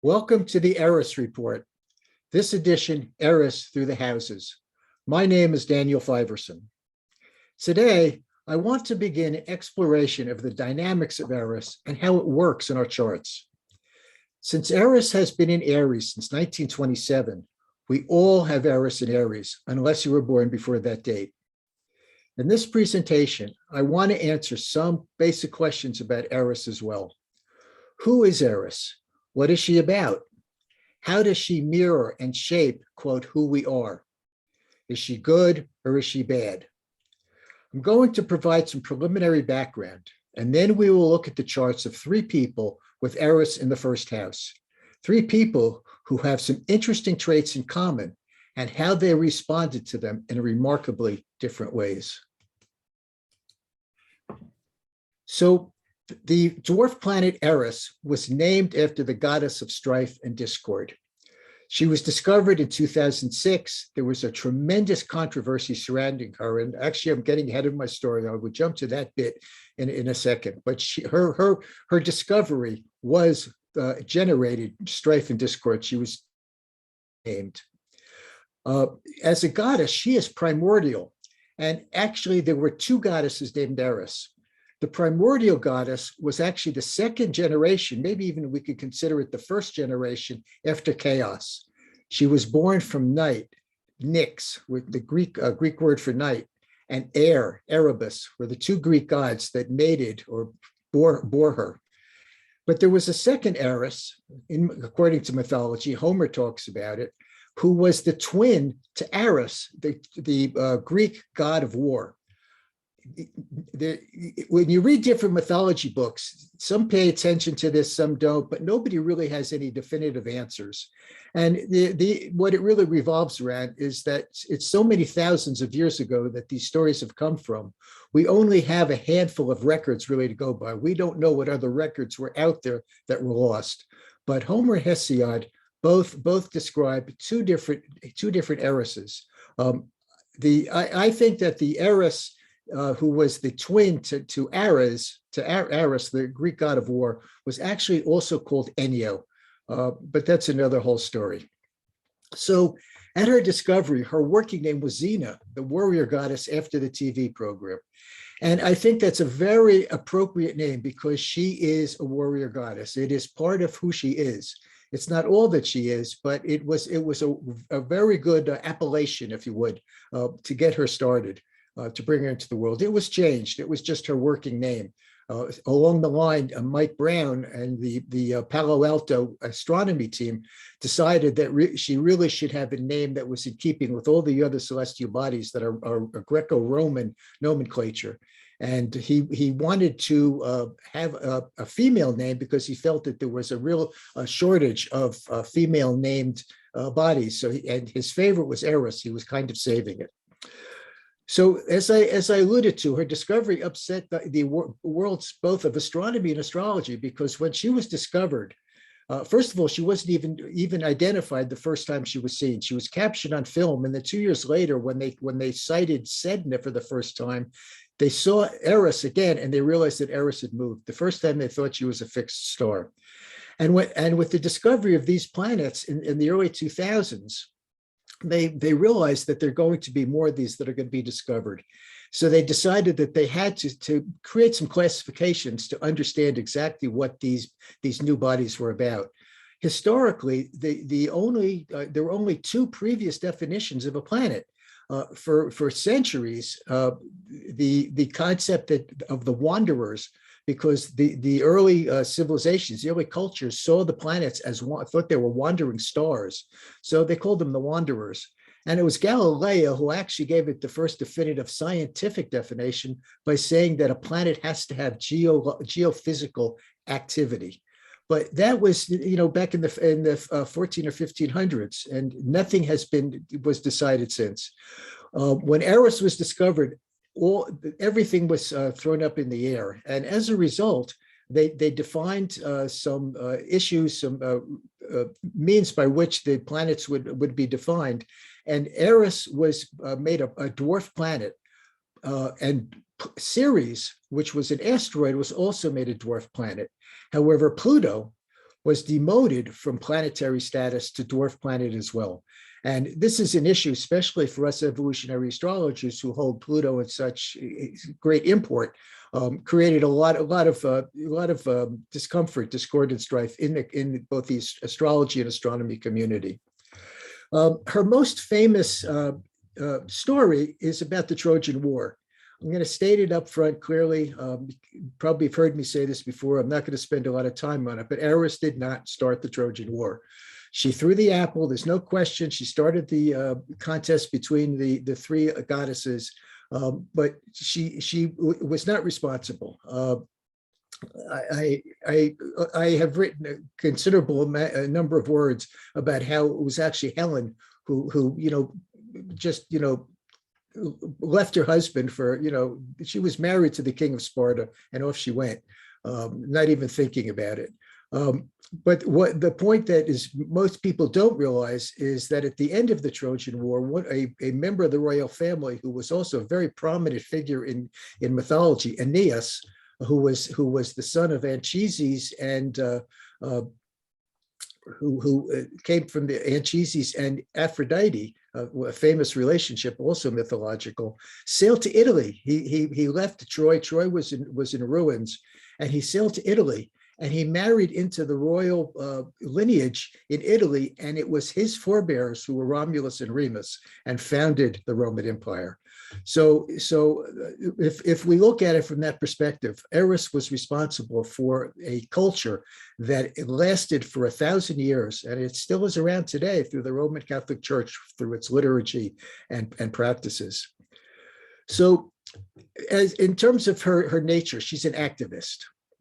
Welcome to the Eris Report. This edition, Eris Through the Houses. My name is Daniel Fiverson. Today, I want to begin an exploration of the dynamics of Eris and how it works in our charts. Since Eris has been in Aries since 1927, we all have Eris in Aries, unless you were born before that date. In this presentation, I want to answer some basic questions about Eris as well. Who is Eris? What is she about? How does she mirror and shape, quote, who we are? Is she good or is she bad? I'm going to provide some preliminary background, and then we will look at the charts of three people with Eris in the first house. Three people who have some interesting traits in common and how they responded to them in remarkably different ways. So, the dwarf planet Eris was named after the goddess of strife and discord. She was discovered in 2006. There was a tremendous controversy surrounding her. And actually, I'm getting ahead of my story. I would jump to that bit in a second. But her discovery was generated strife and discord. She was named. As a goddess, she is primordial. And actually, there were two goddesses named Eris. The primordial goddess was actually the second generation, maybe even we could consider it the first generation after chaos. She was born from night, Nyx, with the Greek word for night, and air, Erebus, were the two Greek gods that mated or bore her. But there was a second Eris, according to mythology, Homer talks about it, who was the twin to Eris, the Greek god of war. When you read different mythology books, some pay attention to this, some don't, but nobody really has any definitive answers. And what it really revolves around is that it's so many thousands of years ago that these stories have come from. We only have a handful of records really to go by. We don't know what other records were out there that were lost. But Homer and Hesiod both describe two different Erises. I think that the Eris who was the twin to Ares, the Greek god of war, was actually also called Enyo, but that's another whole story. So at her discovery, her working name was Xena, the warrior goddess after the TV program. And I think that's a very appropriate name because she is a warrior goddess. It is part of who she is. It's not all that she is, but it was a very good appellation, if you would, to get her started. To bring her into the world. It was changed. It was just her working name. Along the line, Mike Brown and the Palo Alto astronomy team decided that she really should have a name that was in keeping with all the other celestial bodies that are Greco-Roman nomenclature. And he wanted to have a female name because he felt that there was a real shortage of female named bodies. So and his favorite was Eris. He was kind of saving it. So as I alluded to, her discovery upset the worlds both of astronomy and astrology, because when she was discovered, first of all, she wasn't even identified the first time she was seen. She was captured on film, and then 2 years later, when they sighted Sedna for the first time, they saw Eris again, and they realized that Eris had moved. The first time they thought she was a fixed star, and with the discovery of these planets in the early 2000s. They realized that there are going to be more of these that are going to be discovered. So they decided that they had to create some classifications to understand exactly what these new bodies were about. Historically, there were only two previous definitions of a planet. For centuries, the concept of the wanderers, because the early civilizations, the early cultures saw the planets as thought they were wandering stars. So they called them the wanderers. And it was Galileo who actually gave it the first definitive scientific definition by saying that a planet has to have geophysical activity. But that was, back in the 14 or 1500s, and nothing was decided since. When Eris was discovered, everything was thrown up in the air, and as a result, they defined some issues, some means by which the planets would be defined, and Eris was made a dwarf planet, and Ceres, which was an asteroid, was also made a dwarf planet. However, Pluto, was demoted from planetary status to dwarf planet as well. And this is an issue, especially for us evolutionary astrologers who hold Pluto in such great import. Created a lot of discomfort, discord, and strife in both the astrology and astronomy community. Her most famous story is about the Trojan War. I'm going to state it up front clearly. Probably have heard me say this before. I'm not going to spend a lot of time on it, but Eris did not start the Trojan War. She threw the apple. There's no question. She started the contest between the three goddesses, but she was not responsible. I have written a considerable number of words about how it was actually Helen who just left her husband for, she was married to the king of Sparta and off she went, not even thinking about it. But what the point that is most people don't realize is that at the end of the Trojan War, a member of the royal family who was also a very prominent figure in mythology, Aeneas, who was the son of Anchises and who came from the Anchises and Aphrodite, a famous relationship, also mythological, sailed to Italy. He left Troy. Troy was in ruins, and he sailed to Italy. And he married into the royal lineage in Italy, and it was his forebears who were Romulus and Remus and founded the Roman Empire. So if we look at it from that perspective, Eris was responsible for a culture that lasted for 1,000 years, and it still is around today through the Roman Catholic Church, through its liturgy and practices. So as in terms of her nature, she's an activist.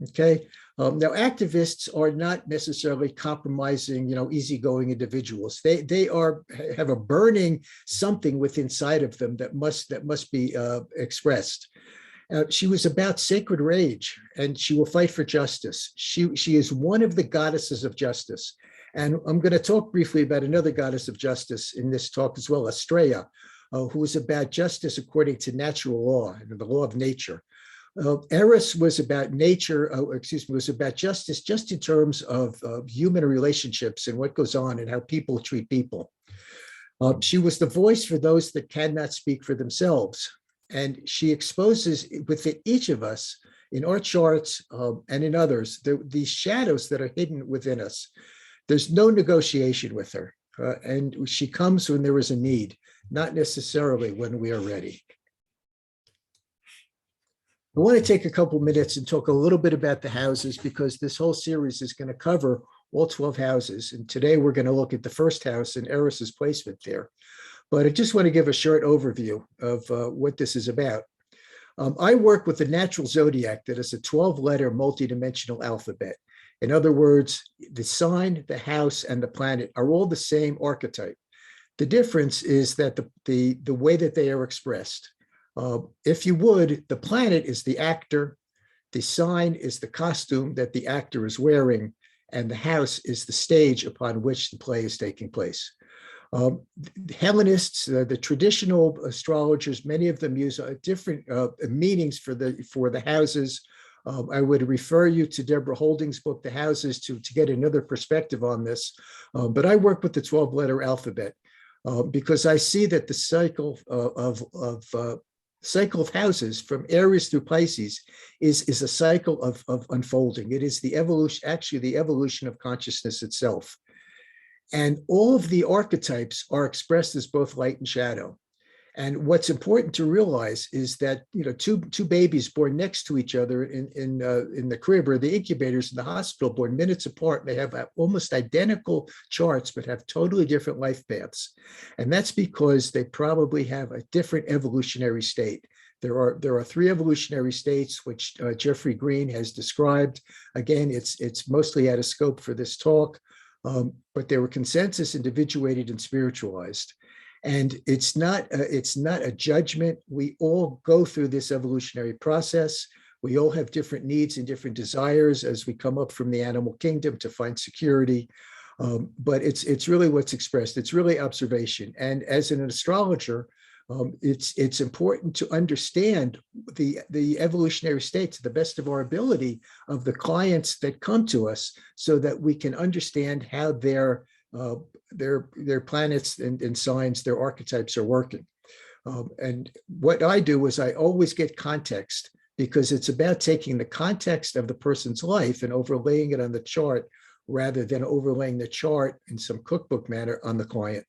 Okay. Now, activists are not necessarily compromising, easygoing individuals. They have a burning something within inside of them that must be expressed. She was about sacred rage, and she will fight for justice. She is one of the goddesses of justice, and I'm going to talk briefly about another goddess of justice in this talk as well, Astraea, who is about justice according to natural law, the law of nature. Eris was about nature, was about justice just in terms of human relationships and what goes on and how people treat people. She was the voice for those that cannot speak for themselves. And she exposes within each of us, in our charts and in others, these shadows that are hidden within us. There's no negotiation with her. And she comes when there is a need, not necessarily when we are ready. I want to take a couple minutes and talk a little bit about the houses, because this whole series is going to cover all 12 houses. And today we're going to look at the first house and Eris's placement there. But I just want to give a short overview of what this is about. I work with the natural zodiac that is a 12-letter multidimensional alphabet. In other words, the sign, the house, and the planet are all the same archetype. The difference is that the way that they are expressed. If you would, the planet is the actor, the sign is the costume that the actor is wearing, and the house is the stage upon which the play is taking place. The Hellenists, the traditional astrologers, many of them use different meanings for the houses. I would refer you to Deborah Holding's book, The Houses, to get another perspective on this. But I work with the 12-letter alphabet because I see that the cycle of houses from Aries through Pisces is a cycle of unfolding. It is the evolution of consciousness itself. And all of the archetypes are expressed as both light and shadow. And what's important to realize is that two babies born next to each other in the crib or the incubators in the hospital, born minutes apart, they have almost identical charts but have totally different life paths. And that's because they probably have a different evolutionary state. There are 3 evolutionary states which Jeffrey Green has described. Again, it's mostly out of scope for this talk, but they were consensus, individuated, and spiritualized. And it's not a judgment. We all go through this evolutionary process. We all have different needs and different desires as we come up from the animal kingdom to find security. But it's really what's expressed. It's really observation. And as an astrologer, It's important to understand the evolutionary state to the best of our ability of the clients that come to us, so that we can understand how their planets and signs, their archetypes are working. And what I do is I always get context, because it's about taking the context of the person's life and overlaying it on the chart, rather than overlaying the chart in some cookbook manner on the client.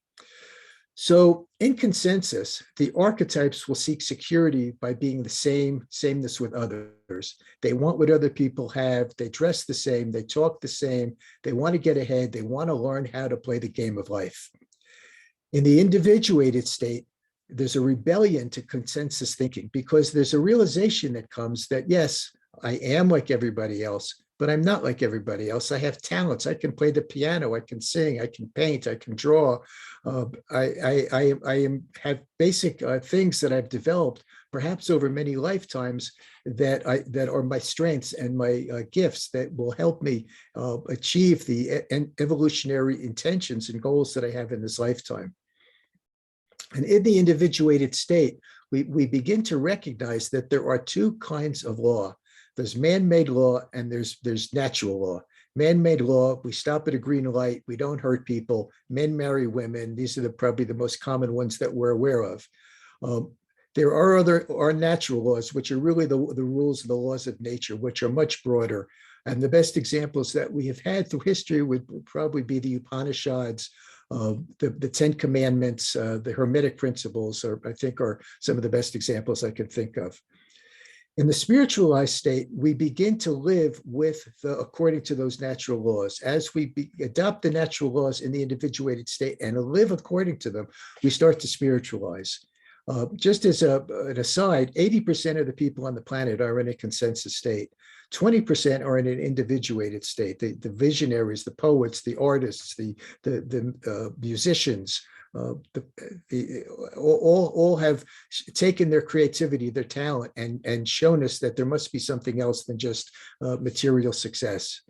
So in consensus, the archetypes will seek security by being the sameness with others. They want what other people have. They dress the same. They talk the same. They want to get ahead. They want to learn how to play the game of life. In the individuated state, there's a rebellion to consensus thinking, because there's a realization that comes that, yes, I am like everybody else, but I'm not like everybody else. I have talents. I can play the piano. I can sing. I can paint. I can draw. I have basic things that I've developed, perhaps over many lifetimes, that are my strengths and my gifts that will help me achieve the evolutionary intentions and goals that I have in this lifetime. And in the individuated state, we begin to recognize that there are two kinds of law. There's man-made law and there's natural law. Man-made law, we stop at a green light, we don't hurt people, men marry women. These are probably the most common ones that we're aware of. There are natural laws, which are really the rules and the laws of nature, which are much broader. And the best examples that we have had through history would probably be the Upanishads, the Ten Commandments, the Hermetic Principles, I think are some of the best examples I can think of. In the spiritualized state, we begin to live according to those natural laws. As we adopt the natural laws in the individuated state and live according to them, we start to spiritualize. Just as an aside, 80% of the people on the planet are in a consensus state. 20% are in an individuated state. The visionaries, the poets, the artists, the musicians, all have taken their creativity, their talent, and shown us that there must be something else than just material success.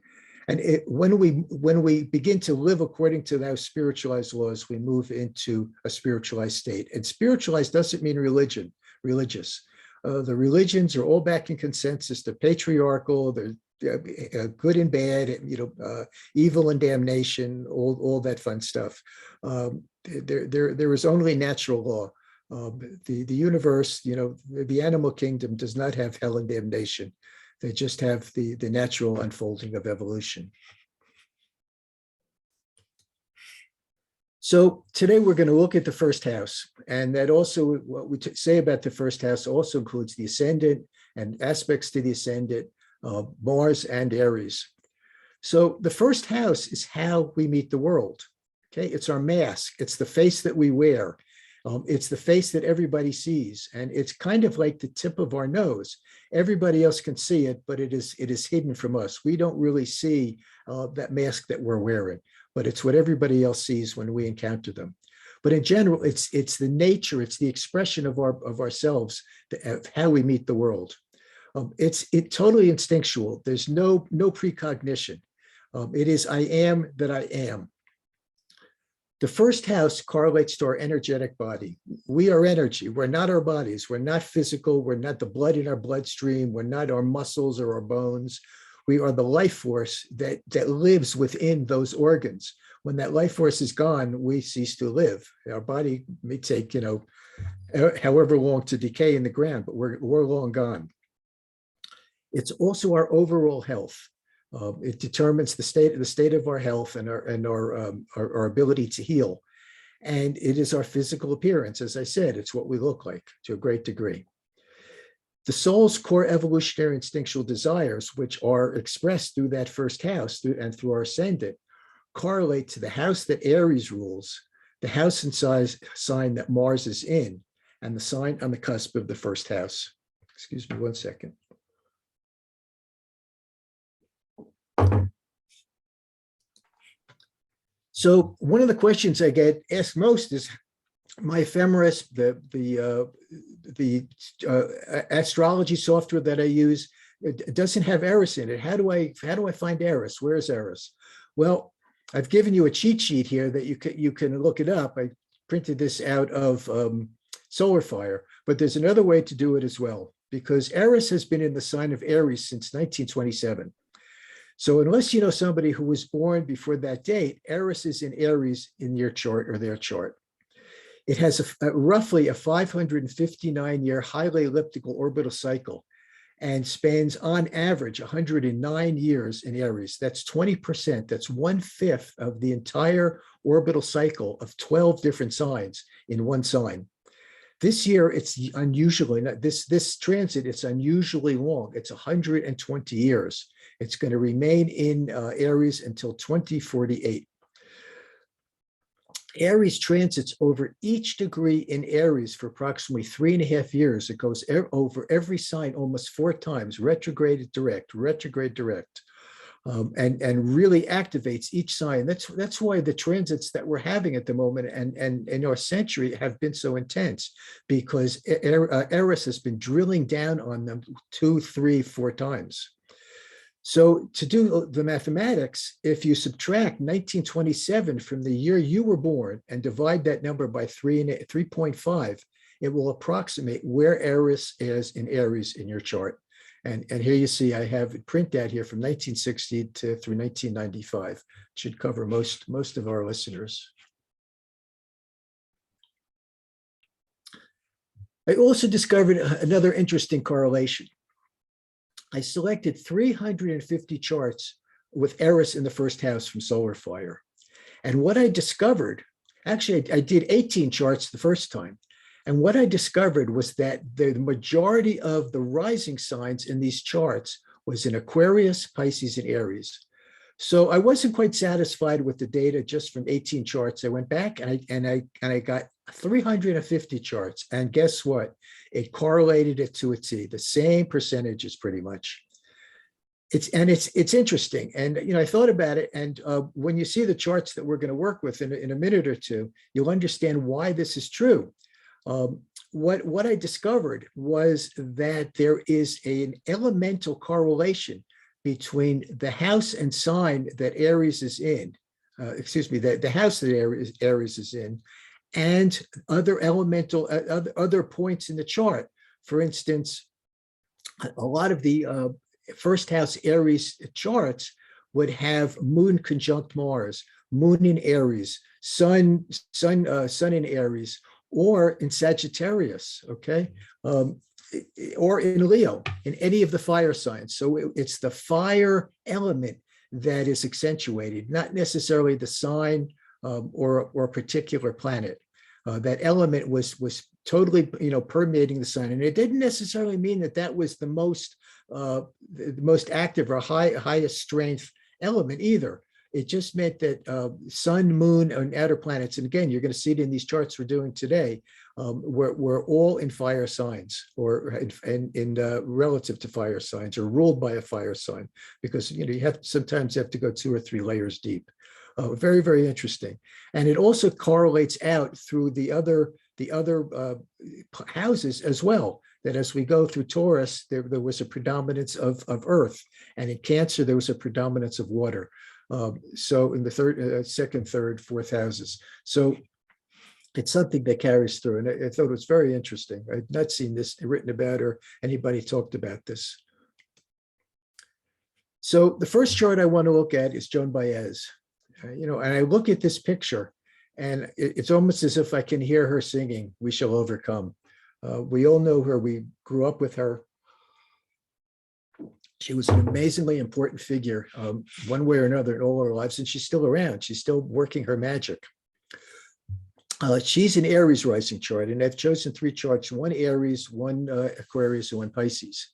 And when we begin to live according to those spiritualized laws, we move into a spiritualized state. And spiritualized doesn't mean religious. The religions are all back in consensus. They're patriarchal. They're good and bad, evil and damnation, all that fun stuff. There is only natural law. The universe, the animal kingdom does not have hell and damnation. They just have the natural unfolding of evolution. So today we're going to look at the first house, and that also, what we say about the first house also includes the ascendant and aspects to the ascendant, Mars and Aries. So the first house is how we meet the world. Okay, it's our mask. It's the face that we wear. It's the face that everybody sees, and it's kind of like the tip of our nose. Everybody else can see it, but it is hidden from us. We don't really see that mask that we're wearing, but it's what everybody else sees when we encounter them. But in general, it's the nature, it's the expression of ourselves, of how we meet the world. It's totally instinctual. There's no precognition. It is I am that I am. The first house correlates to our energetic body. We are energy. We're not our bodies. We're not physical. We're not the blood in our bloodstream. We're not our muscles or our bones. We are the life force that lives within those organs. When that life force is gone, we cease to live. Our body may take, however long to decay in the ground, but we're long gone. It's also our overall health. It determines the state of our health and our ability to heal. And it is our physical appearance. As I said, it's what we look like to a great degree. The soul's core evolutionary instinctual desires, which are expressed through that first house and through our ascendant, correlate to the house that Aries rules, the house and sign that Mars is in, and the sign on the cusp of the first house. Excuse me 1 second. So one of the questions I get asked most is, my ephemeris, the astrology software that I use, it doesn't have Eris in it. How do I find Eris? Where is Eris? Well, I've given you a cheat sheet here that you can look it up. I printed this out of solar fire, but there's another way to do it as well, because Eris has been in the sign of Aries since 1927. So unless you know somebody who was born before that date, Eris is in Aries in your chart or their chart. It has roughly a 559-year highly elliptical orbital cycle and spans on average 109 years in Aries. That's 20%. That's 1/5 of the entire orbital cycle of 12 different signs in one sign. This year, it's unusually, this transit, it's unusually long. It's 120 years. It's going to remain in Aries until 2048. Aries transits over each degree in Aries for approximately 3.5 years. It goes over every sign almost 4 times, retrograde direct, and really activates each sign. That's why the transits that we're having at the moment and in our century have been so intense, because Eris has been drilling down on them 2, 3, 4 times. So to do the mathematics, if you subtract 1927 from the year you were born and divide that number by 3.5, it will approximate where Eris is in Aries in your chart. And here you see I have it print out here from 1960 through 1995. It should cover most of our listeners. I also discovered another interesting correlation. I selected 350 charts with Eris in the first house from solar fire. And what I discovered, actually, I did 18 charts the first time. And what I discovered was that the majority of the rising signs in these charts was in Aquarius, Pisces, and Aries. So I wasn't quite satisfied with the data just from 18 charts. I went back and I got 350 charts. And guess what? It correlated it to a T, the same percentages pretty much. It's interesting. And I thought about it. And when you see the charts that we're going to work with in a minute or two, you'll understand why this is true. What I discovered was that there is an elemental correlation between the house and sign that Aries is in, the house that Aries is in, and other elemental, other points in the chart. For instance, a lot of the first house Aries charts would have moon conjunct Mars, moon in Aries, sun in Aries, or in Sagittarius, okay? Or in Leo, in any of the fire signs. So it's the fire element that is accentuated, not necessarily the sign or a particular planet. That element was totally, permeating the sign, and it didn't necessarily mean that was the most active or highest strength element either. It just meant that sun, moon, and outer planets, and again, you're going to see it in these charts we're doing today, were all in fire signs, or in relative to fire signs, or ruled by a fire sign, because you sometimes have to go 2 or 3 layers deep. Very, very interesting, and it also correlates out through the other houses as well. That as we go through Taurus, there was a predominance of Earth, and in Cancer there was a predominance of water. So in the second, third, fourth houses. So it's something that carries through. And I thought it was very interesting. I'd not seen this written about or anybody talked about this. So the first chart I want to look at is Joan Baez. And I look at this picture and it's almost as if I can hear her singing, "We Shall Overcome." We all know her. We grew up with her. She was an amazingly important figure, one way or another, in all our lives, and she's still around. She's still working her magic. She's an Aries rising chart, and I've chosen 3 charts: 1 Aries, 1 Aquarius, and 1 Pisces.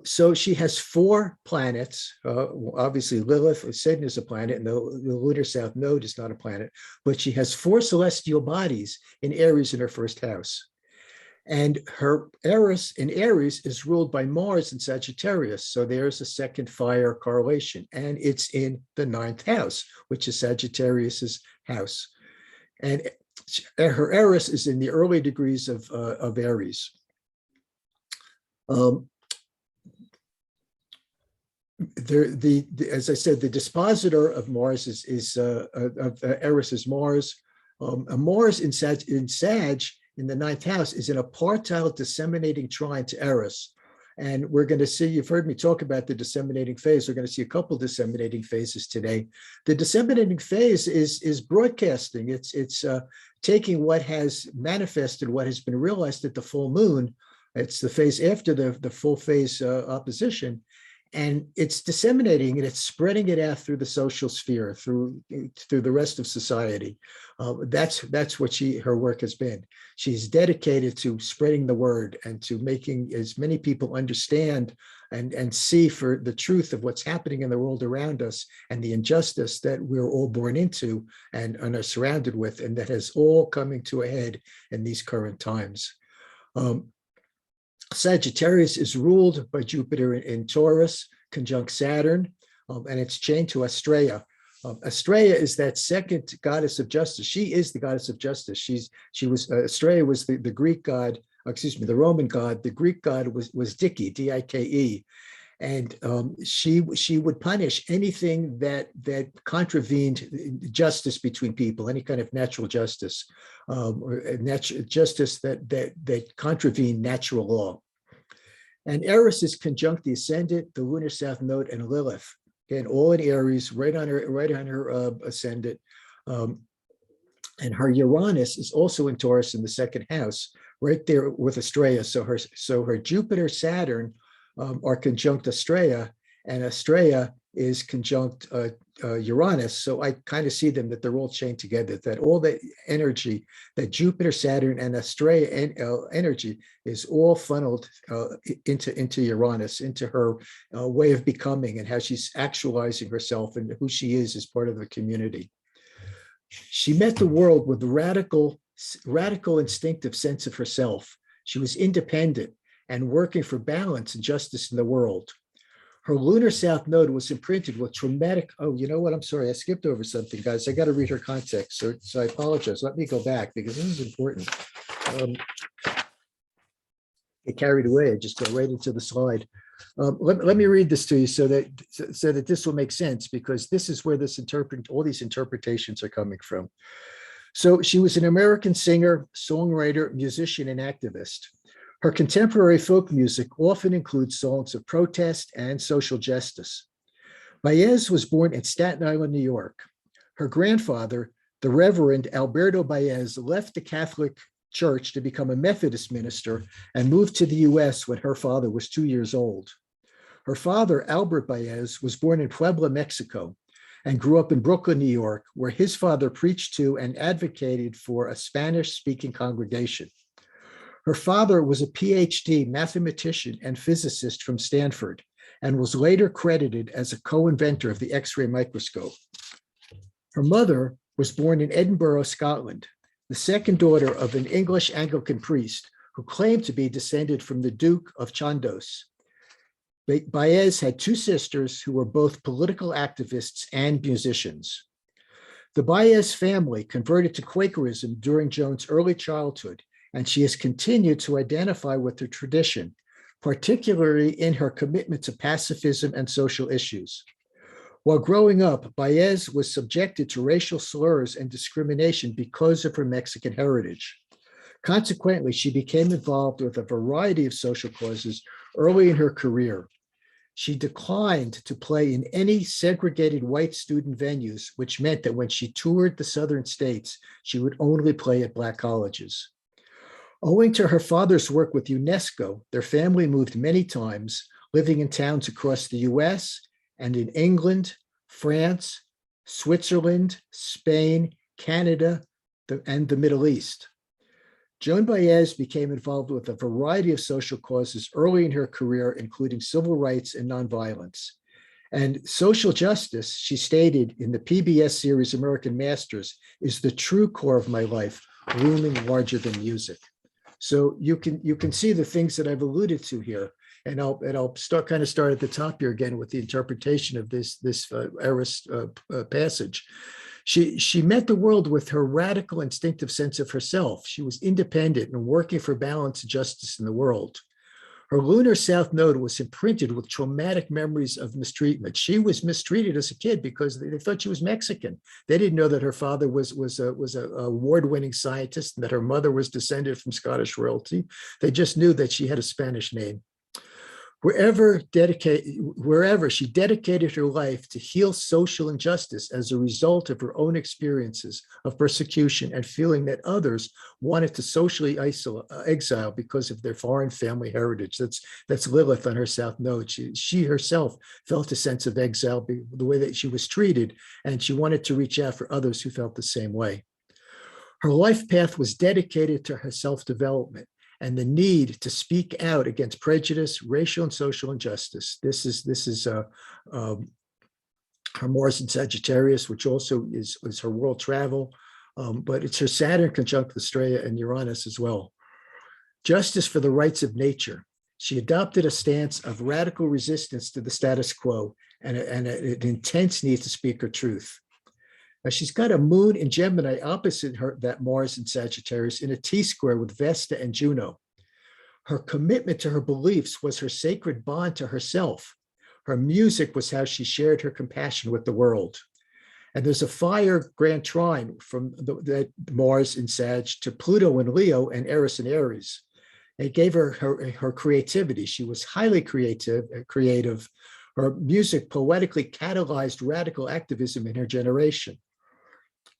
So she has 4 planets. Obviously, Lilith, Satan, is a planet, and the lunar south node is not a planet, but she has 4 celestial bodies in Aries in her first house. And her Eris in Aries is ruled by Mars in Sagittarius. So there's a second fire correlation. And it's in the 9th house, which is Sagittarius's house. And her Eris is in the early degrees of Aries. As I said, the dispositor of Mars of Eris is Mars. Mars in Sag in the ninth house is an apartile disseminating trine to Eris. And we're going to see, you've heard me talk about the disseminating phase. We're going to see a couple of disseminating phases today. The disseminating phase is broadcasting. It's taking what has manifested, what has been realized at the full moon. It's the phase after the full phase opposition. And it's disseminating and it's spreading it out through the social sphere, through the rest of society. That's what her work has been. She's dedicated to spreading the word and to making as many people understand and see for the truth of what's happening in the world around us and the injustice that we're all born into and are surrounded with, and that has all coming to a head in these current times. Sagittarius is ruled by Jupiter in Taurus, conjunct Saturn, and it's chained to Astraea. Astraea is that second goddess of justice. She is the goddess of justice. Astraea was the Greek god, the Roman god. The Greek god was Dike, D-I-K-E. And she would punish anything that contravened justice between people, any kind of natural justice, or justice that contravened natural law. And Eris is conjunct the ascendant, the lunar south node, and Lilith. Again, all in Aries, right on her ascendant. And her Uranus is also in Taurus in the second house, right there with Astraea. So her Jupiter, Saturn are conjunct Astraea, and Astraea is conjunct Uranus. So I kind of see them that they're all chained together, that all the energy, that Jupiter, Saturn, and Astraea energy is all funneled into Uranus, into her way of becoming and how she's actualizing herself and who she is as part of the community. She met the world with a radical instinctive sense of herself. She was independent and working for balance and justice in the world. Her lunar south node was imprinted with traumatic, oh, you know what, I'm sorry, I skipped over something, guys. I got to read her context, so I apologize. Let me go back because this is important. Get carried away, I just go right into the slide. Let me read this to you so that this will make sense, because this is where all these interpretations are coming from. So she was an American singer, songwriter, musician, and activist. Her contemporary folk music often includes songs of protest and social justice. Baez was born in Staten Island, New York. Her grandfather, the Reverend Alberto Baez, left the Catholic Church to become a Methodist minister and moved to the US when her father was 2 years old. Her father, Albert Baez, was born in Puebla, Mexico, and grew up in Brooklyn, New York, where his father preached to and advocated for a Spanish-speaking congregation. Her father was a PhD mathematician and physicist from Stanford, and was later credited as a co-inventor of the X-ray microscope. Her mother was born in Edinburgh, Scotland, the second daughter of an English Anglican priest who claimed to be descended from the Duke of Chandos. Baez had two sisters who were both political activists and musicians. The Baez family converted to Quakerism during Joan's early childhood, and she has continued to identify with the tradition, particularly in her commitment to pacifism and social issues. While growing up, Baez was subjected to racial slurs and discrimination because of her Mexican heritage. Consequently, she became involved with a variety of social causes early in her career. She declined to play in any segregated white student venues, which meant that when she toured the southern states, she would only play at Black colleges. Owing to her father's work with UNESCO, their family moved many times, living in towns across the US and in England, France, Switzerland, Spain, Canada, and the Middle East. Joan Baez became involved with a variety of social causes early in her career, including civil rights and nonviolence. And social justice, she stated in the PBS series American Masters, is the true core of my life, looming larger than music. So you can see the things that I've alluded to here, and I'll start at the top here again with the interpretation of this Eris passage. She met the world with her radical instinctive sense of herself. She was independent and working for balance and justice in the world. Her lunar south node was imprinted with traumatic memories of mistreatment. She was mistreated as a kid because they thought she was Mexican. They didn't know that her father was a award-winning scientist and that her mother was descended from Scottish royalty. They just knew that she had a Spanish name. Wherever she dedicated her life to heal social injustice as a result of her own experiences of persecution and feeling that others wanted to socially exile because of their foreign family heritage. That's Lilith on her south node. She herself felt a sense of exile, the way that she was treated, and she wanted to reach out for others who felt the same way. Her life path was dedicated to her self-development and the need to speak out against prejudice, racial and social injustice. This is her Mars in Sagittarius, which also is her world travel, but it's her Saturn conjunct with Estrella and Uranus as well. Justice for the rights of nature. She adopted a stance of radical resistance to the status quo and an intense need to speak her truth. Now she's got a moon in Gemini opposite her, that Mars in Sagittarius, in a T-square with Vesta and Juno. Her commitment to her beliefs was her sacred bond to herself. Her music was how she shared her compassion with the world. And there's a fire grand trine from the Mars in Sag to Pluto in Leo and Eris in Aries. It gave her creativity. She was highly creative. Her music poetically catalyzed radical activism in her generation.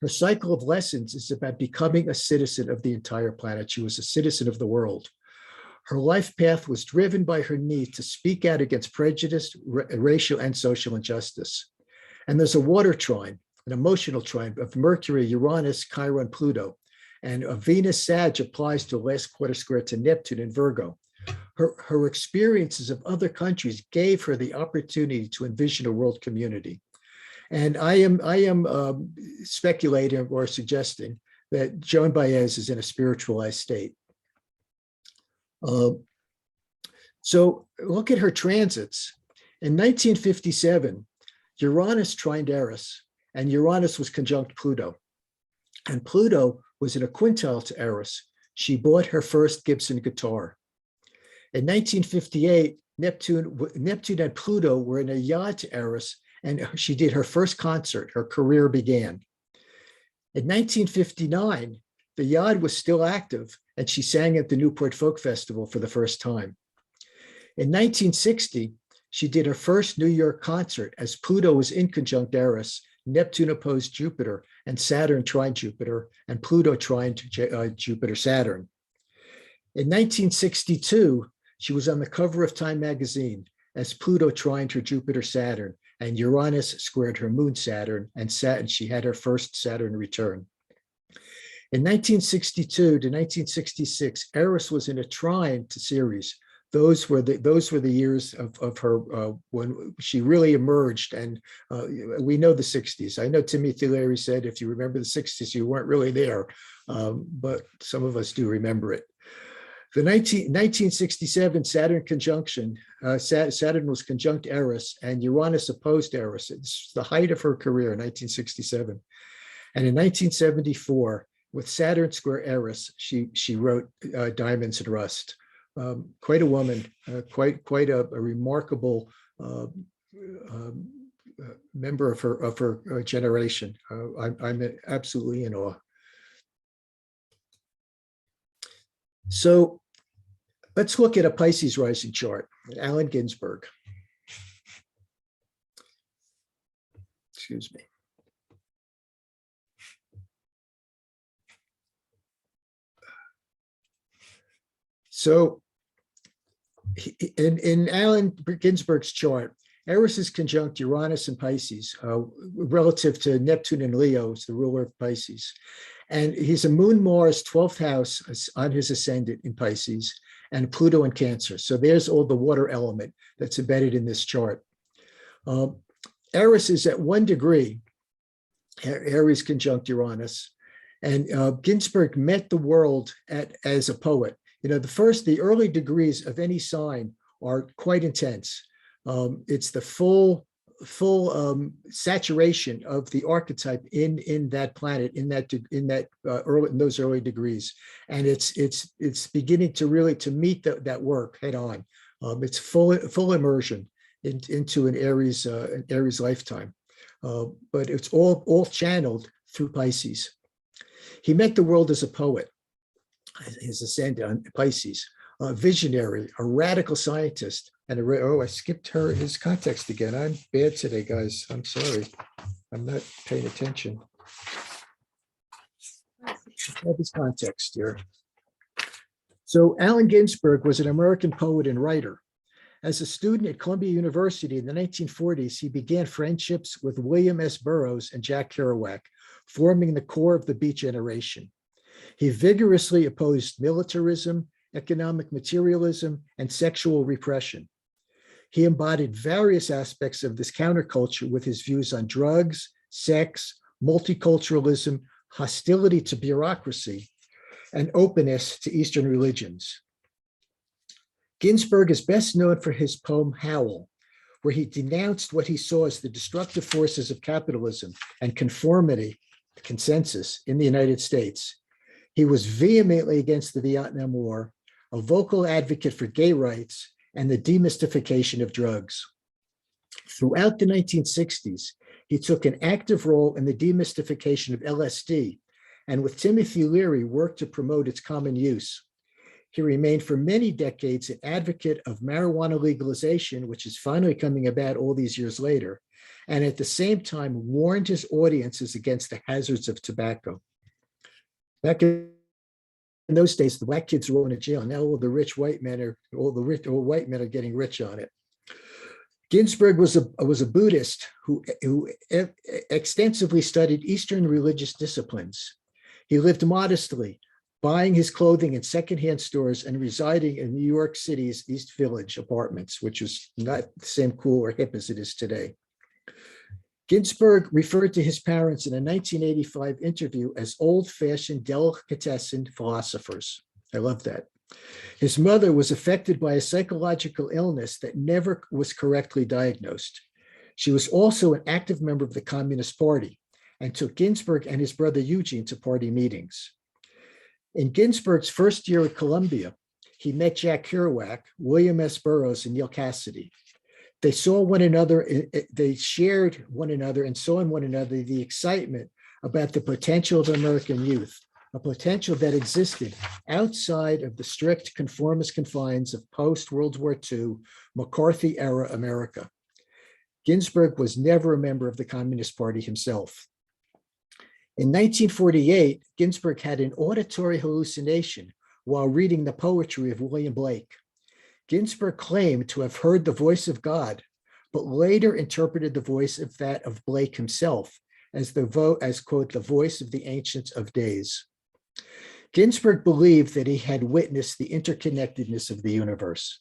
Her cycle of lessons is about becoming a citizen of the entire planet. She was a citizen of the world. Her life path was driven by her need to speak out against prejudice, racial and social injustice. And there's a water trine, an emotional trine of Mercury, Uranus, Chiron, Pluto. And a Venus Sag applies to last quarter square to Neptune in Virgo. Her experiences of other countries gave her the opportunity to envision a world community. And I am speculating or suggesting that Joan Baez is in a spiritualized state. So look at her transits. In 1957, Uranus trined Eris, and Uranus was conjunct Pluto. And Pluto was in a quintile to Eris. She bought her first Gibson guitar. In 1958, Neptune and Pluto were in a yod to Eris, and she did her first concert. Her career began. In 1959, the yod was still active, and she sang at the Newport Folk Festival for the first time. In 1960, she did her first New York concert as Pluto was in conjunct Eris, Neptune opposed Jupiter, and Saturn trined Jupiter, and Pluto trined Jupiter, Saturn. In 1962, she was on the cover of Time magazine as Pluto trined her Jupiter, Saturn, and Uranus squared her moon Saturn, and she had her first Saturn return. In 1962 to 1966, Eris was in a trine to Ceres. Those were the years of her when she really emerged, and we know the 60s. I know Timothy Leary said, if you remember the 60s, you weren't really there, but some of us do remember it. The 1967 Saturn conjunction, Saturn was conjunct Eris, and Uranus opposed Eris. It's the height of her career, 1967. And in 1974, with Saturn square Eris, she wrote Diamonds and Rust. Quite a woman, quite a remarkable member of her generation. I'm absolutely in awe. So let's look at a Pisces rising chart, Allen Ginsberg. Excuse me. So in Allen Ginsberg's chart, Eris is conjunct Uranus and Pisces, relative to Neptune and Leo, is the ruler of Pisces. And he's a moon Mars 12th house on his ascendant in Pisces, and Pluto in Cancer. So there's all the water element that's embedded in this chart. Eris is at 1 degree, Aries conjunct Uranus, and Ginsberg met the world as a poet. You know, the early degrees of any sign are quite intense. It's the full saturation of the archetype in that planet, in those early degrees, and it's beginning to really to meet that work head on. It's full immersion into an Aries lifetime, but it's all channeled through Pisces. He met the world as a poet, his ascendant on Pisces, a visionary, a radical scientist, and I skipped his context again. I'm bad today, guys. I'm sorry. I'm not paying attention. His context here. So Allen Ginsberg was an American poet and writer. As a student at Columbia University in the 1940s, he began friendships with William S. Burroughs and Jack Kerouac, forming the core of the Beat Generation. He vigorously opposed militarism, economic materialism, and sexual repression. He embodied various aspects of this counterculture with his views on drugs, sex, multiculturalism, hostility to bureaucracy, and openness to Eastern religions. Ginsberg is best known for his poem Howl, where he denounced what he saw as the destructive forces of capitalism and conformity, consensus in the United States. He was vehemently against the Vietnam War, a vocal advocate for gay rights, and the demystification of drugs. Throughout the 1960s, he took an active role in the demystification of LSD, and with Timothy Leary worked to promote its common use. He remained for many decades an advocate of marijuana legalization, which is finally coming about all these years later, and at the same time warned his audiences against the hazards of tobacco. Back in those days, the black kids were going to jail. Now all the white men are getting rich on it. Ginsberg was a Buddhist who extensively studied Eastern religious disciplines. He lived modestly, buying his clothing in secondhand stores and residing in New York City's East Village apartments, which was not the same cool or hip as it is today. Ginsberg referred to his parents in a 1985 interview as old-fashioned delicatessen philosophers. I love that. His mother was affected by a psychological illness that never was correctly diagnosed. She was also an active member of the Communist Party and took Ginsberg and his brother Eugene to party meetings. In Ginsberg's first year at Columbia, he met Jack Kerouac, William S. Burroughs, and Neal Cassady. They saw one another, they shared one another and saw in one another the excitement about the potential of American youth, a potential that existed outside of the strict conformist confines of post-World War II, McCarthy-era America. Ginsberg was never a member of the Communist Party himself. In 1948, Ginsberg had an auditory hallucination while reading the poetry of William Blake. Ginsberg claimed to have heard the voice of God, but later interpreted the voice of that of Blake himself as quote, the voice of the Ancient of Days. Ginsberg believed that he had witnessed the interconnectedness of the universe.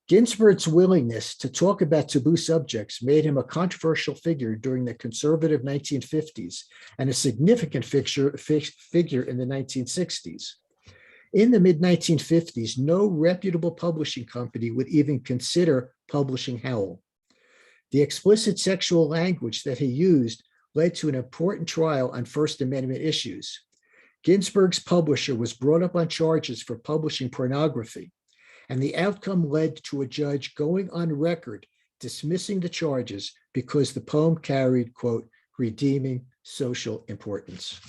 Ginsberg's willingness to talk about taboo subjects made him a controversial figure during the conservative 1950s and a significant figure in the 1960s. In the mid-1950s, no reputable publishing company would even consider publishing Howl. The explicit sexual language that he used led to an important trial on First Amendment issues. Ginsberg's publisher was brought up on charges for publishing pornography, and the outcome led to a judge going on record dismissing the charges because the poem carried, quote, redeeming social importance.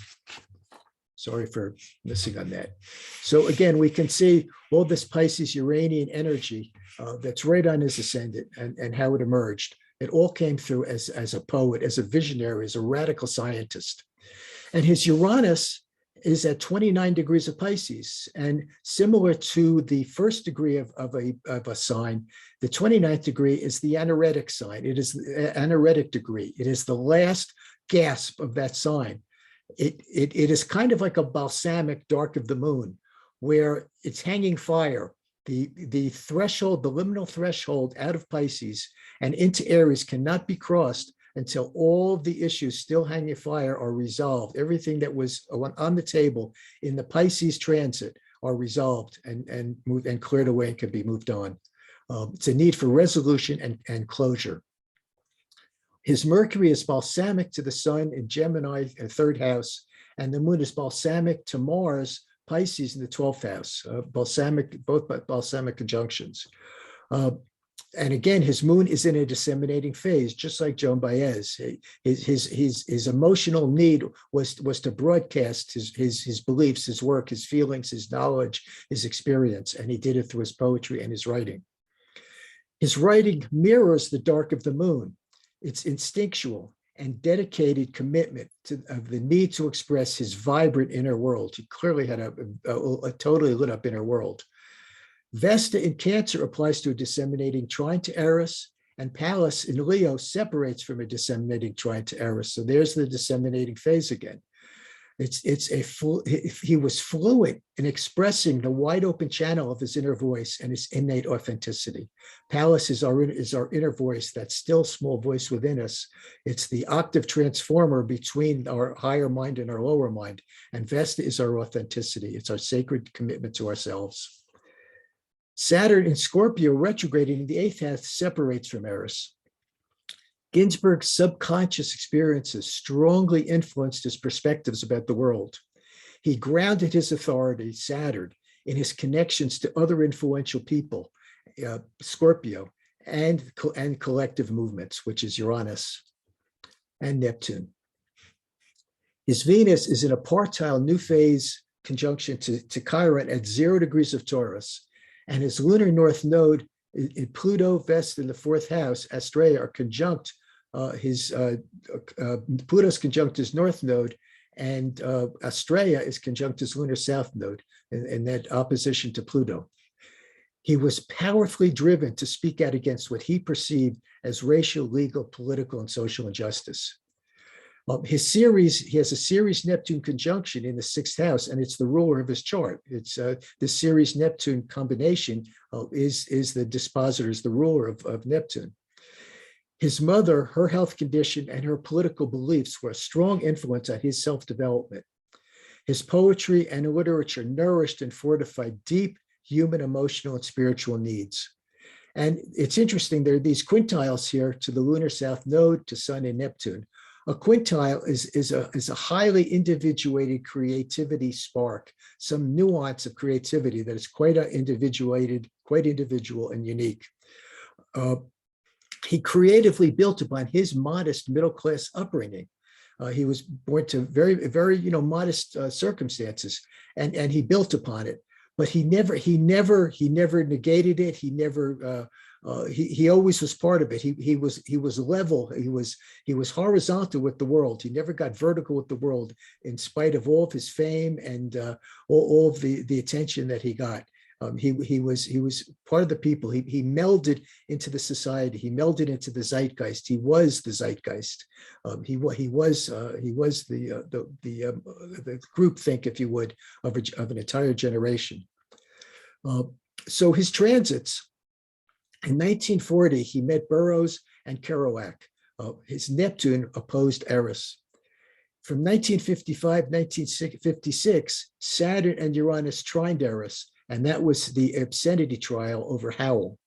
Sorry for missing on that. So again, we can see all this Pisces Uranian energy that's right on his ascendant and how it emerged. It all came through as a poet, as a visionary, as a radical scientist. And his Uranus is at 29 degrees of Pisces. And similar to the first degree of a sign, the 29th degree is the anaretic sign. It is the anaretic degree. It is the last gasp of that sign. It is kind of like a balsamic dark of the moon, where it's hanging fire. The threshold, the liminal threshold out of Pisces and into Aries cannot be crossed until all the issues still hanging fire are resolved. Everything that was on the table in the Pisces transit are resolved and moved and cleared away and can be moved on. It's a need for resolution and closure. His Mercury is balsamic to the sun in Gemini, third house, and the moon is balsamic to Mars, Pisces in the 12th house, both balsamic conjunctions. And again, his moon is in a disseminating phase, just like Joan Baez. His emotional need was to broadcast his beliefs, his work, his feelings, his knowledge, his experience, and he did it through his poetry and his writing. His writing mirrors the dark of the moon. It's instinctual and dedicated commitment of the need to express his vibrant inner world. He clearly had a totally lit up inner world. Vesta in Cancer applies to a disseminating trine to Eris, and Pallas in Leo separates from a disseminating trine to Eris. So there's the disseminating phase again. He was fluent in expressing the wide open channel of his inner voice and his innate authenticity. Pallas is our inner voice, that still small voice within us. It's the octave transformer between our higher mind and our lower mind. And Vesta is our authenticity. It's our sacred commitment to ourselves. Saturn in Scorpio retrograding in the 8th house separates from Eris. Ginsberg's subconscious experiences strongly influenced his perspectives about the world. He grounded his authority, Saturn, in his connections to other influential people, Scorpio, and collective movements, which is Uranus and Neptune. His Venus is in a partile new phase conjunction to Chiron at 0 degrees of Taurus, and his lunar north node in Pluto, Vesta in the 4th house, Astraea are conjunct. Pluto's conjunct his north node, and Astraea is conjunct his lunar south node, in that opposition to Pluto. He was powerfully driven to speak out against what he perceived as racial, legal, political, and social injustice. He has a Ceres Neptune conjunction in the 6th house, and it's the ruler of his chart. It's the Ceres Neptune combination is the dispositor, is the ruler of Neptune. His mother, her health condition, and her political beliefs were a strong influence on his self-development. His poetry and literature nourished and fortified deep human, emotional, and spiritual needs. And it's interesting, there are these quintiles here to the lunar south node, to Sun and Neptune. A quintile is a highly individuated creativity spark, some nuance of creativity that is quite individuated, quite individual and unique. He creatively built upon his modest middle-class upbringing. He was born to very, very, modest circumstances, and he built upon it. But he never negated it. He always was part of it. He was level. He was horizontal with the world. He never got vertical with the world, in spite of all of his fame and all of the attention that he got. He was part of the people. He melded into the society. He melded into the zeitgeist. He was the zeitgeist. He was the groupthink, if you would, of an entire generation. So his transits. In 1940, he met Burroughs and Kerouac. His Neptune opposed Eris. From 1955, 1956, Saturn and Uranus trined Eris, and that was the obscenity trial over Howell.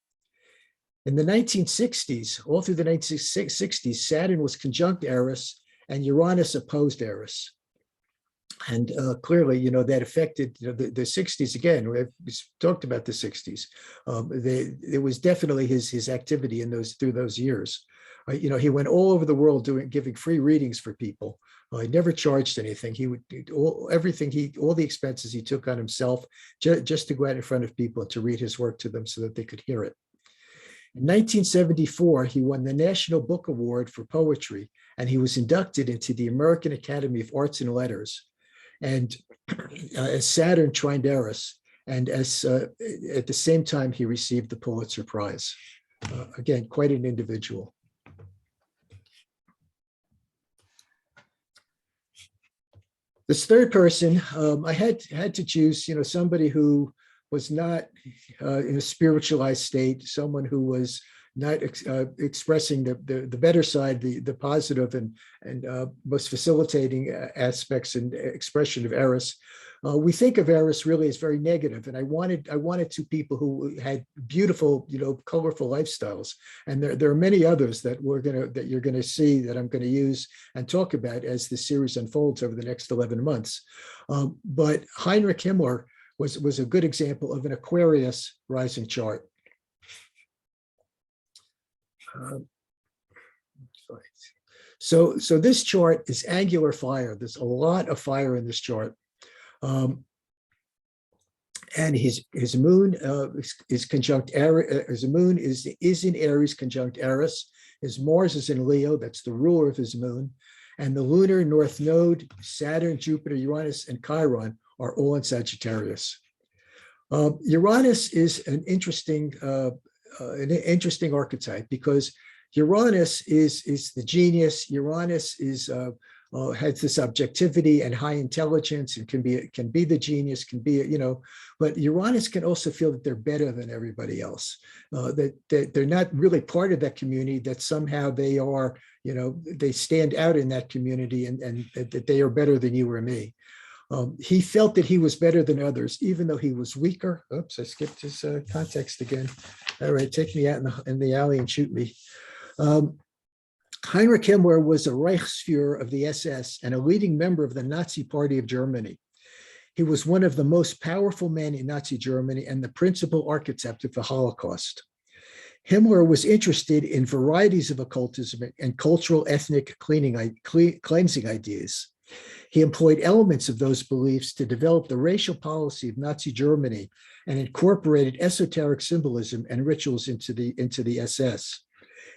In the 1960s, all through the 1960s, Saturn was conjunct Eris and Uranus opposed Eris. And clearly, that affected the 60s again. We talked about the 60s. There was definitely his activity through those years. He went all over the world giving free readings for people. He never charged anything. He would all the expenses he took on himself just to go out in front of people and to read his work to them so that they could hear it. In 1974, he won the National Book Award for Poetry, and he was inducted into the American Academy of Arts and Letters. And as Saturn trined Eris, and as at the same time he received the Pulitzer Prize. Again, quite an individual. This third person, I had to choose, somebody who was not in a spiritualized state, someone who was not expressing the better side, the positive and most facilitating aspects and expression of Eris. We think of Eris really as very negative, and I wanted two people who had beautiful, colorful lifestyles, and there are many others that you're gonna see that I'm gonna use and talk about as the series unfolds over the next 11 months. But Heinrich Himmler was a good example of an Aquarius rising chart. So this chart is angular fire. There's a lot of fire in this chart. And his moon is conjunct Eris. His moon is in Aries conjunct Eris. His Mars is in Leo. That's the ruler of his moon. And the lunar north node, Saturn, Jupiter, Uranus, and Chiron are all in Sagittarius. Uranus is an interesting archetype because Uranus is the genius. Uranus has this objectivity and high intelligence, and can be the genius, but Uranus can also feel that they're better than everybody else, that they're not really part of that community, that somehow they are, they stand out in that community, and that they are better than you or me. He felt that he was better than others, even though he was weaker. Oops, I skipped his context again. All right, take me out in the alley and shoot me. Heinrich Himmler was a Reichsführer of the SS and a leading member of the Nazi Party of Germany. He was one of the most powerful men in Nazi Germany and the principal architect of the Holocaust. Himmler was interested in varieties of occultism and cultural ethnic cleansing ideas. He employed elements of those beliefs to develop the racial policy of Nazi Germany and incorporated esoteric symbolism and rituals into the SS.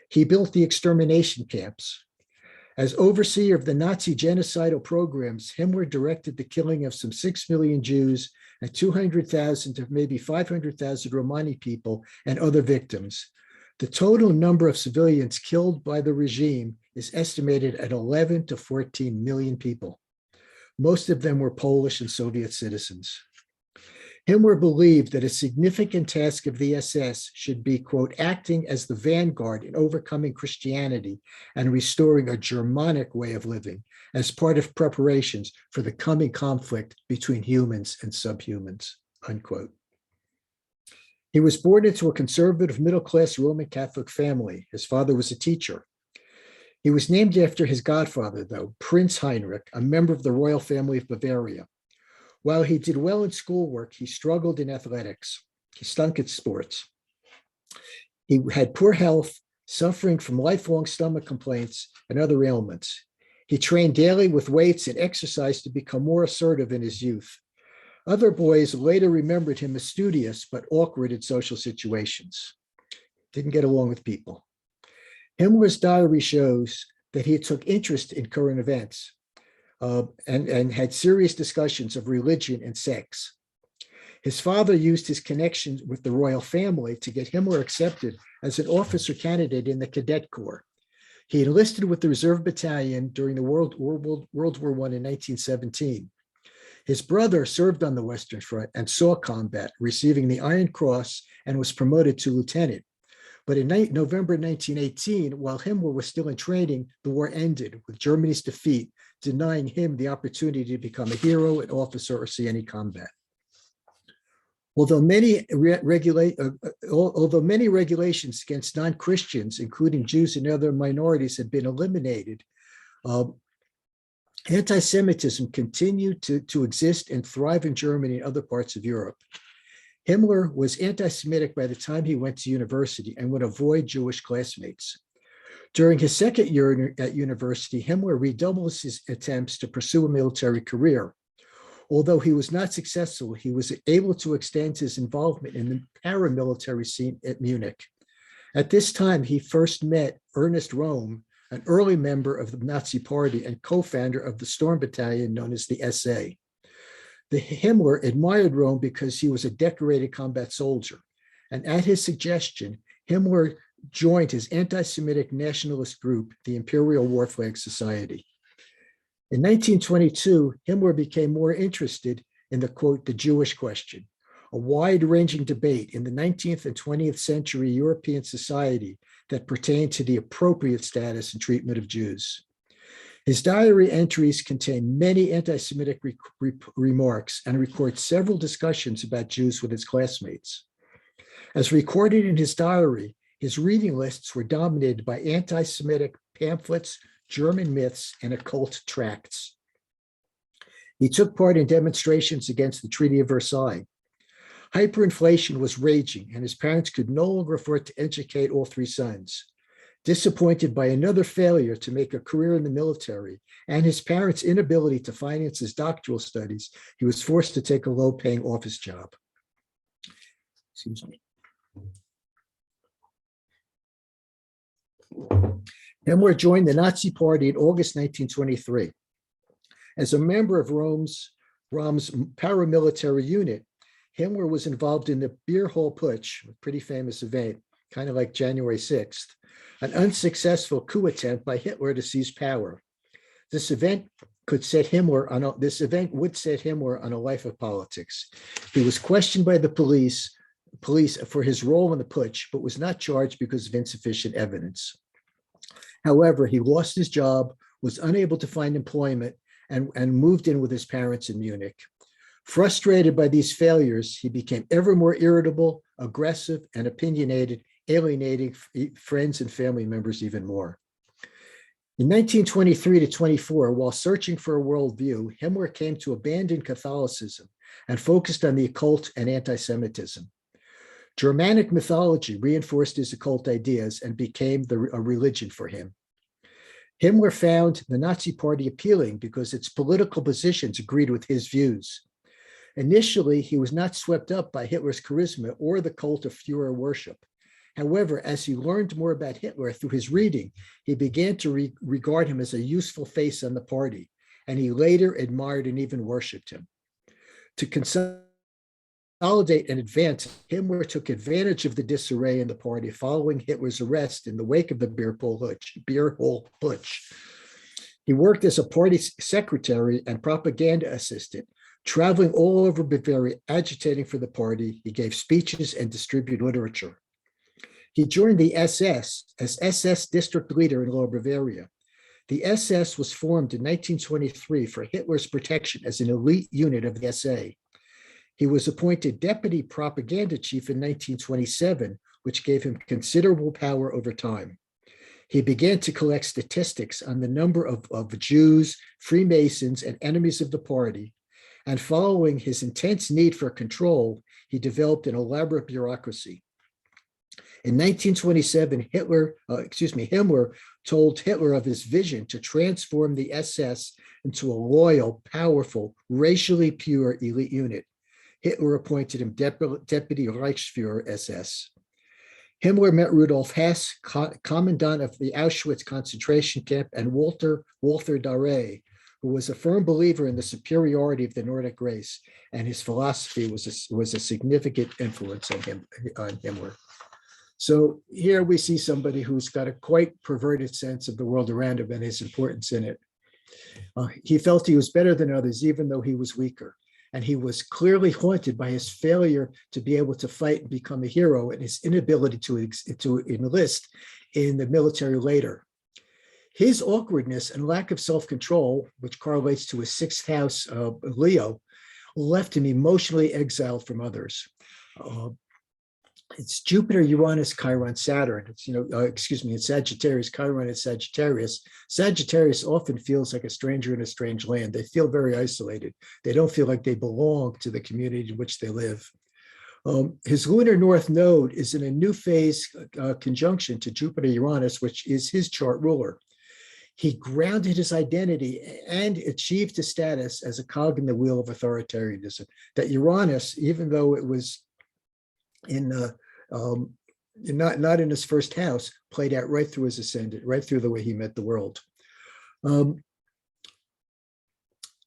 He built the extermination camps. As overseer of the Nazi genocidal programs, Himmler directed the killing of some 6 million Jews and 200,000 to maybe 500,000 Romani people and other victims. The total number of civilians killed by the regime is estimated at 11 to 14 million people. Most of them were Polish and Soviet citizens. Himmler believed that a significant task of the SS should be, quote, acting as the vanguard in overcoming Christianity and restoring a Germanic way of living as part of preparations for the coming conflict between humans and subhumans, unquote. He was born into a conservative middle-class Roman Catholic family. His father was a teacher. He was named after his godfather, though, Prince Heinrich, a member of the royal family of Bavaria. While he did well in schoolwork, he struggled in athletics. He stunk at sports. He had poor health, suffering from lifelong stomach complaints and other ailments. He trained daily with weights and exercise to become more assertive in his youth. Other boys later remembered him as studious but awkward in social situations. Didn't get along with people. Himmler's diary shows that he took interest in current events. And had serious discussions of religion and sex. His father used his connections with the royal family to get Himmler accepted as an officer candidate in the Cadet Corps. He enlisted with the Reserve Battalion during the World War I in 1917. His brother served on the Western Front and saw combat, receiving the Iron Cross, and was promoted to lieutenant. But in November 1918, while Himmler was still in training, the war ended with Germany's defeat, denying him the opportunity to become a hero, an officer, or see any combat. Although many regulations against non-Christians, including Jews and other minorities, had been eliminated, anti-Semitism continued to exist and thrive in Germany and other parts of Europe. Himmler was anti-Semitic by the time he went to university and would avoid Jewish classmates. During his second year at university, Himmler redoubled his attempts to pursue a military career. Although he was not successful, he was able to extend his involvement in the paramilitary scene at Munich. At this time, he first met Ernest Röhm, an early member of the Nazi Party and co-founder of the Storm Battalion known as the SA. The Himmler admired Röhm because he was a decorated combat soldier, and at his suggestion, Himmler joined his anti-Semitic nationalist group, the Imperial War Flag Society. In 1922, Himmler became more interested in the, quote, the Jewish question, a wide-ranging debate in the 19th and 20th century European society that pertained to the appropriate status and treatment of Jews. His diary entries contain many anti-Semitic remarks and record several discussions about Jews with his classmates. As recorded in his diary, his reading lists were dominated by anti-Semitic pamphlets, German myths, and occult tracts. He took part in demonstrations against the Treaty of Versailles. Hyperinflation was raging, and his parents could no longer afford to educate all three sons. Disappointed by another failure to make a career in the military and his parents' inability to finance his doctoral studies, he was forced to take a low-paying office job. Excuse me. Himmler joined the Nazi Party in August 1923. As a member of Rome's paramilitary unit, Himmler was involved in the Beer Hall Putsch, a pretty famous event, kind of like January 6th, an unsuccessful coup attempt by Hitler to seize power. This event would set Himmler on a life of politics. He was questioned by the police for his role in the putsch, but was not charged because of insufficient evidence. However, he lost his job, was unable to find employment, and moved in with his parents in Munich. Frustrated by these failures, he became ever more irritable, aggressive, and opinionated, alienating friends and family members even more. In 1923 to 24, while searching for a worldview, Himmler came to abandon Catholicism and focused on the occult and anti-Semitism. Germanic mythology reinforced his occult ideas and became a religion for him. Himmler found the Nazi Party appealing because its political positions agreed with his views. Initially, he was not swept up by Hitler's charisma or the cult of Führer worship. However, as he learned more about Hitler through his reading, he began to regard him as a useful face on the party, and he later admired and even worshipped him. To consolidate and advance, Himmler took advantage of the disarray in the party following Hitler's arrest in the wake of the Beer Hall Putsch. He worked as a party secretary and propaganda assistant, traveling all over Bavaria, agitating for the party. He gave speeches and distributed literature. He joined the SS as SS district leader in Lower Bavaria. The SS was formed in 1923 for Hitler's protection as an elite unit of the SA. He was appointed deputy propaganda chief in 1927, which gave him considerable power over time. He began to collect statistics on the number of Jews, Freemasons, and enemies of the party. And following his intense need for control, he developed an elaborate bureaucracy. In 1927, Himmler told Hitler of his vision to transform the SS into a loyal, powerful, racially pure elite unit. Hitler appointed him Deputy Reichsführer SS. Himmler met Rudolf Hess, commandant of the Auschwitz concentration camp, and Walter Darré, who was a firm believer in the superiority of the Nordic race, and his philosophy was a significant influence on Himmler. So here we see somebody who's got a quite perverted sense of the world around him and his importance in it. He felt he was better than others, even though he was weaker. And he was clearly haunted by his failure to be able to fight and become a hero, and his inability to enlist in the military later. His awkwardness and lack of self-control, which correlates to his sixth house, Leo, left him emotionally exiled from others. It's Jupiter, Uranus, Chiron, Saturn. It's Sagittarius, Chiron is Sagittarius. Sagittarius often feels like a stranger in a strange land. They feel very isolated. They don't feel like they belong to the community in which they live. His lunar north node is in a new phase conjunction to Jupiter, Uranus, which is his chart ruler. He grounded his identity and achieved his status as a cog in the wheel of authoritarianism. That Uranus, even though it was not in his first house, played out right through his ascendant, right through the way he met the world.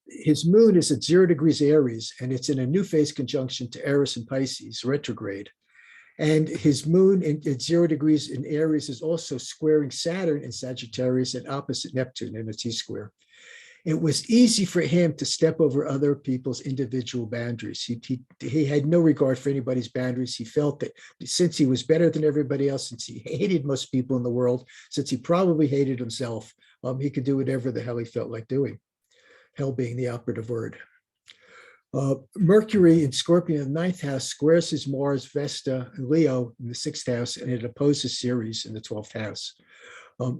His moon is at 0 degrees Aries, and it's in a new phase conjunction to Eris and Pisces, retrograde. And his moon at 0 degrees in Aries is also squaring Saturn in Sagittarius and opposite Neptune in a T-square. It was easy for him to step over other people's individual boundaries. He had no regard for anybody's boundaries. He felt that since he was better than everybody else, since he hated most people in the world, since he probably hated himself, he could do whatever the hell he felt like doing, hell being the operative word. Mercury in Scorpio in the 9th house squares his Mars, Vesta, and Leo in the 6th house, and it opposes Ceres in the 12th house.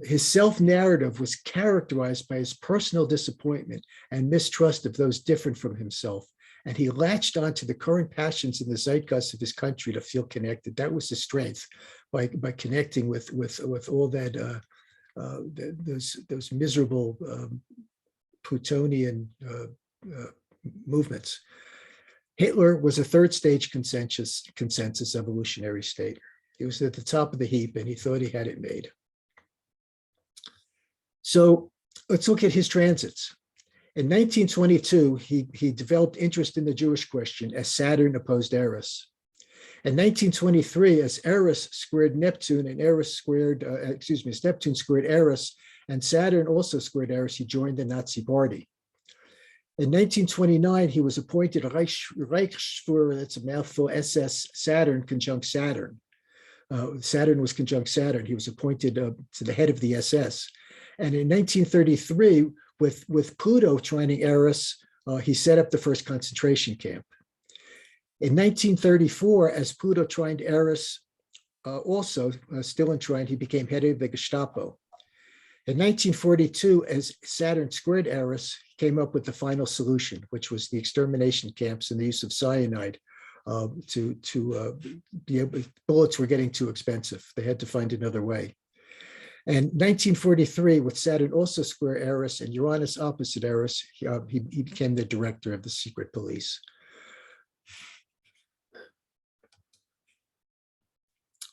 His self-narrative was characterized by his personal disappointment and mistrust of those different from himself. And he latched onto the current passions in the zeitgeist of his country to feel connected. That was his strength, by connecting with all that those miserable Plutonian movements. Hitler was a third stage consensus evolutionary state. He was at the top of the heap, and he thought he had it made. So let's look at his transits. In 1922, he developed interest in the Jewish question as Saturn opposed Eris. In 1923, as Eris squared Neptune and Eris squared, as Neptune squared Eris and Saturn also squared Eris, he joined the Nazi Party. In 1929, he was appointed Reichsführer, that's a mouthful, SS Saturn conjunct Saturn. Saturn was conjunct Saturn. He was appointed to the head of the SS. And in 1933, with Pluto trining Eris, he set up the first concentration camp. In 1934, as Pluto trined Eris, also still enshrined, he became head of the Gestapo. In 1942, as Saturn squared Eris, he came up with the final solution, which was the extermination camps and the use of cyanide. Bullets were getting too expensive. They had to find another way. And 1943, with Saturn also square Eris and Uranus opposite Eris, he became the director of the secret police.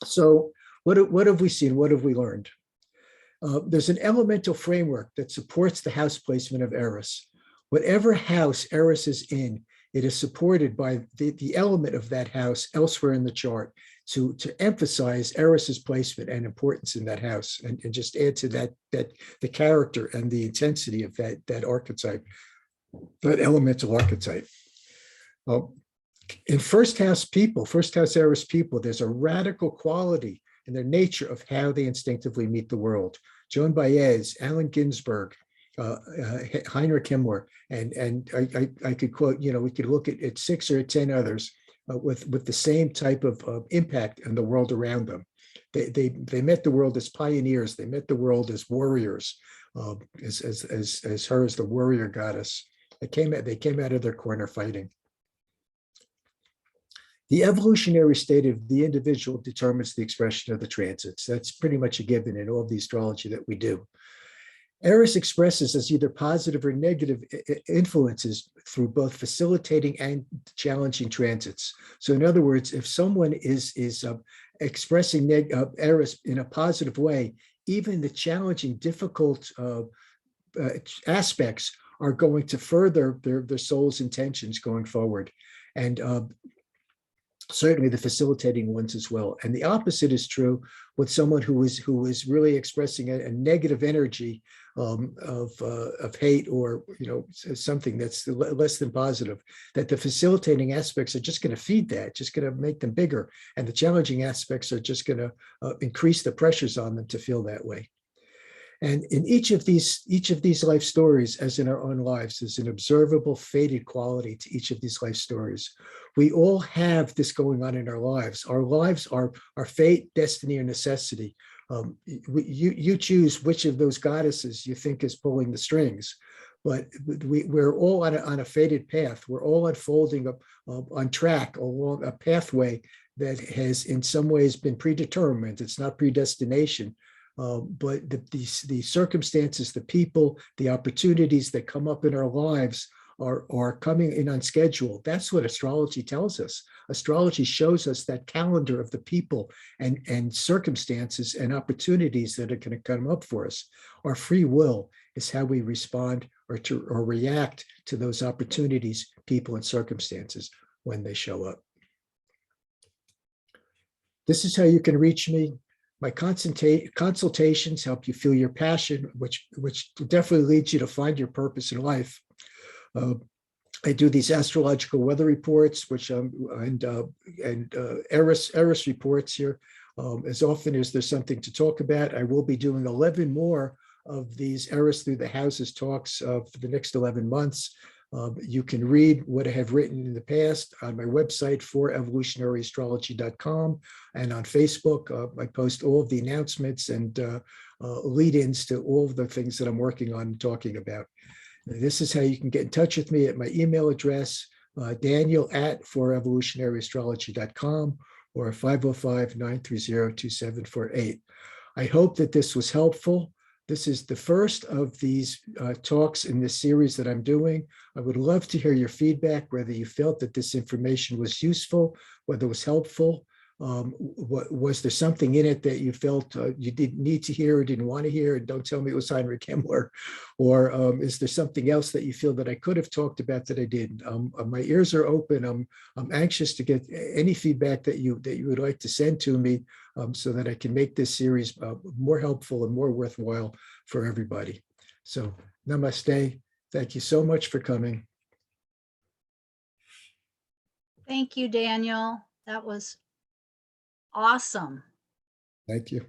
So what have we seen? What have we learned? There's an elemental framework that supports the house placement of Eris. Whatever house Eris is in, it is supported by the element of that house elsewhere in the chart to emphasize Eris's placement and importance in that house, and just add to that the character and the intensity of that archetype, that elemental archetype. In first house Eris people, there's a radical quality in their nature of how they instinctively meet the world. Joan Baez, Allen Ginsberg, Heinrich Himmler, and I could quote, we could look at 6 or 10 others with the same type of impact on the world around them. They met the world as pioneers. They met the world as warriors, as her as the warrior goddess. They came out of their corner fighting. The evolutionary state of the individual determines the expression of the transits. That's pretty much a given in all the astrology that we do. Eris expresses as either positive or negative influences through both facilitating and challenging transits. So in other words, if someone is expressing Eris in a positive way, even the challenging, difficult aspects are going to further their soul's intentions going forward. And certainly the facilitating ones as well. And the opposite is true with someone who is really expressing a negative energy of hate, or something that's less than positive, that the facilitating aspects are just going to feed that, just going to make them bigger, and the challenging aspects are just going to increase the pressures on them to feel that way. And in each of these life stories, as in our own lives, there's an observable fated quality to each of these life stories. We all have this going on in our lives. Our lives are fate, destiny, or necessity. You choose which of those goddesses you think is pulling the strings, but we're all on a fated path. We're all unfolding on track along a pathway that has in some ways been predetermined. It's not predestination. But the circumstances, the people, the opportunities that come up in our lives are coming in on schedule. That's what astrology tells us. Astrology shows us that calendar of the people and circumstances and opportunities that are going to come up for us. Our free will is how we respond or react to those opportunities, people, and circumstances when they show up. This is how you can reach me. My consultations help you feel your passion, which definitely leads you to find your purpose in life. I do these astrological weather reports, and Eris reports here. As often as there's something to talk about, I will be doing 11 more of these Eris through the Houses talks for the next 11 months. You can read what I have written in the past on my website for evolutionaryastrology.com, and on Facebook. I post all of the announcements and lead-ins to all of the things that I'm working on and talking about. This is how you can get in touch with me at my email address, daniel@forevolutionaryastrology.com, or 505-930-2748. I hope that this was helpful. This is the first of these talks in this series that I'm doing. I would love to hear your feedback, whether you felt that this information was useful, whether it was helpful. Was there something in it that you felt you didn't need to hear or didn't want to hear? And don't tell me it was Heinrich Himmler. Or is there something else that you feel that I could have talked about that I didn't? My ears are open. I'm anxious to get any feedback that you would like to send to me, so that I can make this series more helpful and more worthwhile for everybody. So namaste. Thank you so much for coming. Thank you, Daniel. That was awesome. Thank you.